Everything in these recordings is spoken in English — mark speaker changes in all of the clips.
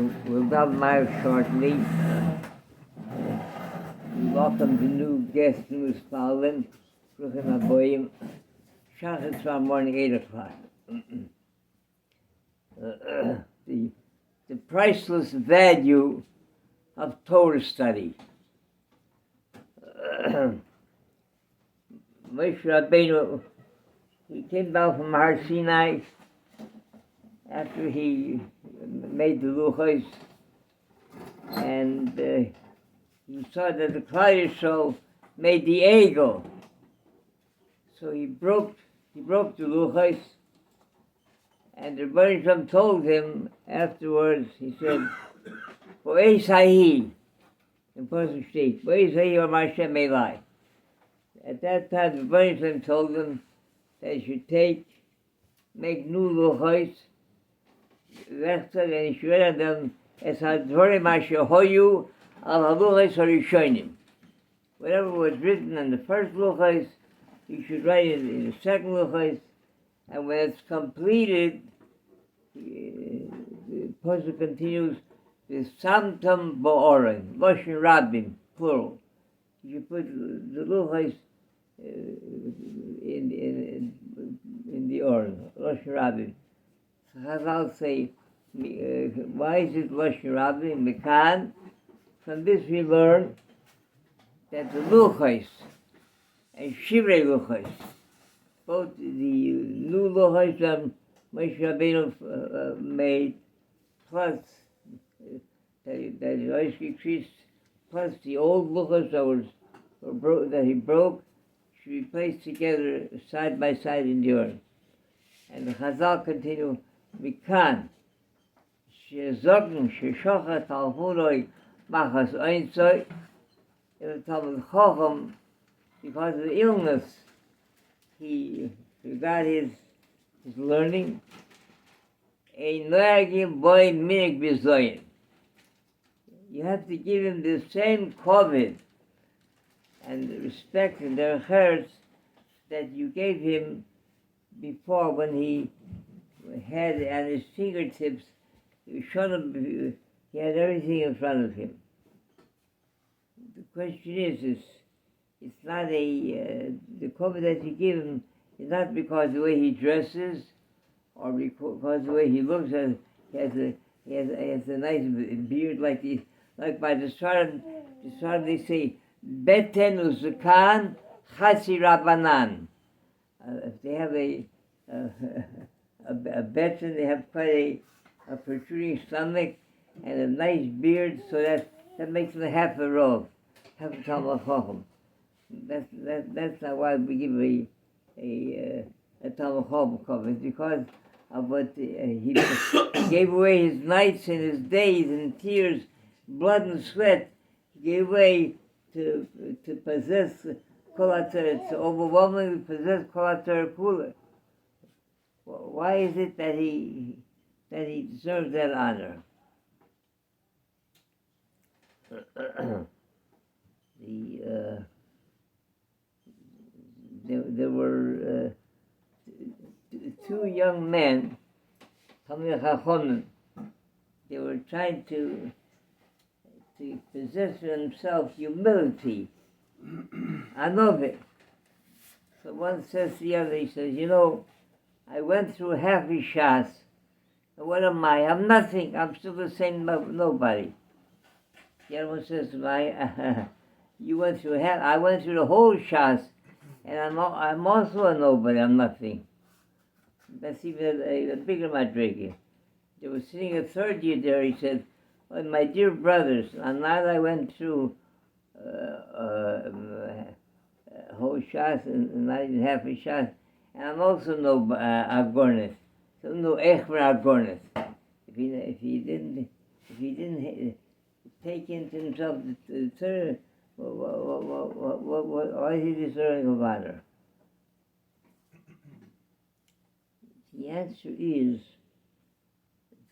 Speaker 1: We'll have Maya shortly. Welcome the new guest, new Stalin. Bruchim Aboyim. Shachat tomorrow morning, 8 o'clock. The priceless value of Torah study. Moshe Rabbeinu, he came down from Har Sinai after he made the luchos, and he saw that the Klal Yisrael made the eagle. So he broke the luchos, and the Rebbe Shem told him afterwards, he said, Bo'ez hahi, in Pasuk State, Bo'ez hahi or Hashem Elai. At that time, the Rebbe Shem told him that he should make new luchos, and he should write them as hadvarim asher hoyu al haluchos harishonim. Whatever was written in the first luchos, you should write it in the second luchos, and when it's completed, the pasuk continues with samtam ba'oren, loshen rabim, plural. You should put the luchos in the oren, loshen rabim. Chazal say, why is it loshen rabim? Mekan. From this we learn that the luchos and shivrei luchos, both the new luchos that Moshe Rabbeinu made, plus that he plus the old luchos that he broke, should be placed together side by side in the urn. And the Chazal continue, Mikan, she'ezogn she'shochat al huloi machas einzoi, in the Talmud Chochem, because of the illness, he forgot his learning. You have to give him the same COVID and the respect in their hearts that you gave him before when he had at his fingertips, he had everything in front of him. The question is it's not the COVID that you give him is not because of the way he dresses or because of the way he looks. He has a nice beard like by the Torah they say, Beten uzukan chasi rabanan. If they have a beten, they have quite a protruding stomach and a nice beard, so that makes them half a robe, half a Talmud Chacham. That's not why we give a Talmud Chacham cover. It's because of what he gave away his nights and his days and tears, blood and sweat. He gave away to possess Kol HaTorah, to overwhelmingly possess Kol HaTorah Kula. Why is it that he deserves that honor? There were two young men, Talmidei Chachamim. They were trying to possess for themselves humility. Anove. So one says to the other, he says, I went through half his shas. What am I? I'm nothing. I'm still the same nobody. The other one says, you went through half. I went through the whole shas, and I'm also a nobody. I'm nothing. That's even a bigger madrigi. They were sitting a third year there. He said, well, my dear brothers, and now I went through whole shas and not even half a shas, and I'm also no agorneth. So no echver agorneth. If he didn't take into himself the Torah, why is he deserving of honor? The answer is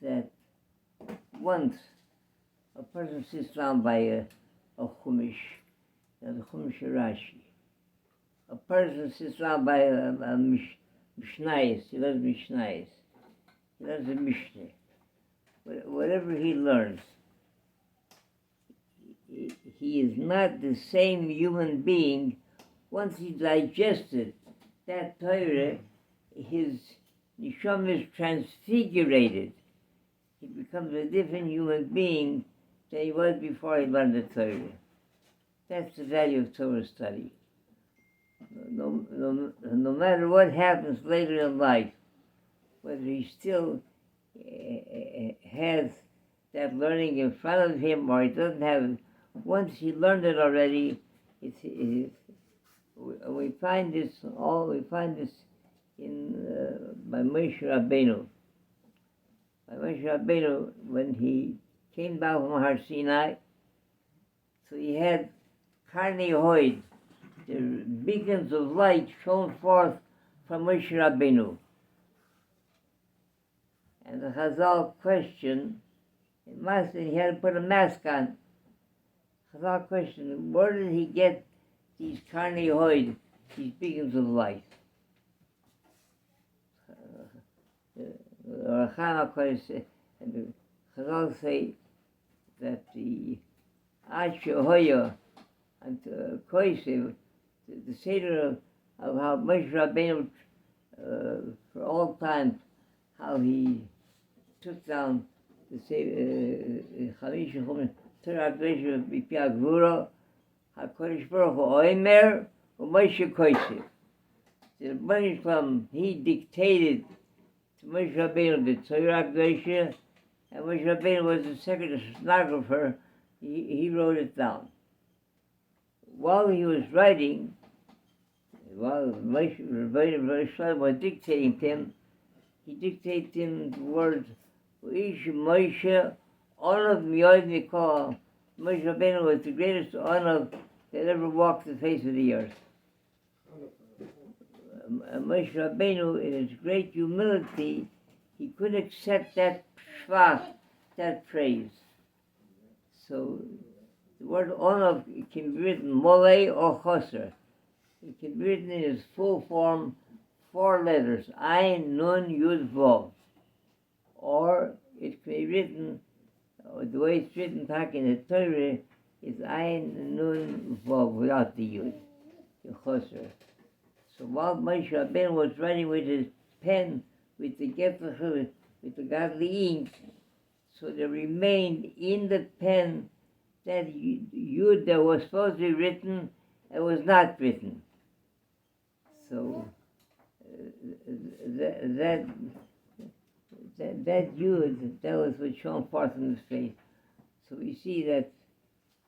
Speaker 1: that once a person sits down by a chumash, the chumash Rashi. A person sits down by a mishnayis, he loves mishnayis, he loves a mishnah. whatever he learns, he is not the same human being. Once he digested that Torah, his neshama is transfigurated. He becomes a different human being than he was before he learned the Torah. That's the value of Torah study. No matter what happens later in life, whether he still has that learning in front of him or he doesn't have it, once he learned it already, we find this in by Moshe Rabbeinu. By Moshe Rabbeinu, when he came down from Har Sinai, so he had Karnei Hoid, the beacons of light shone forth from Moshe Rabbeinu. And the Chazal questioned, he had to put a mask on. Chazal questioned, where did he get these Karnei Hoid, these beacons of light? The Chazal say that the Asher and Koisev, the Seder of how Moshe Rabbeinu, for all time, how he took down the Chamish Chumim Torah Gleisha B'Pia Gvura, HaKadosh Baruch Hu Oimer u'Moshe Koisev. The Rebbeinu Shalom, he dictated to Moshe Rabbeinu the Torah Gleisha, and Moshe Rabbeinu was the second stenographer. He wrote it down. While he was writing, while Moshe Rabbeinu was dictating to him, he dictated to him the words, Ish Moshe, Onav Miyod Mikol. Moshe Rabbeinu was the greatest Onav that ever walked the face of the earth. Moshe Rabbeinu, in his great humility, he couldn't accept that shvach, that praise. So the word Onav can be written Molei or Choser. It can be written in its full form, 4 letters, Ayin, Nun, Yud, Vav. Or it can be written, the way it's written back in the Torah, is Ayin, Nun, Vav, without the Yud, the Choser. So while Moshe Rabbeinu was writing with his pen, with the Gefach, with the godly ink, so there remained in the pen that Yud that was supposed to be written and was not written. So that Yud, that was what shone forth in his face. So we see that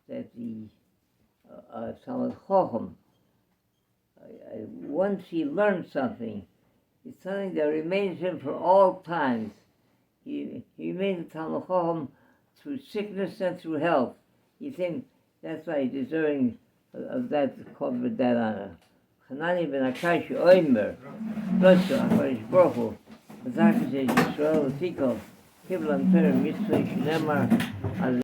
Speaker 1: the Talmid Chacham, once he learned something, it's something that remains him for all times. He remains a Talmid Chacham through sickness and through health. You think that's why he's deserving of that covered that honor. Hanani ben Akash Oimer, Blessed HaKadosh Baruch Hu, Chazak Yisrael Tiko, Kiblam Torah Mitzvah Shnemar.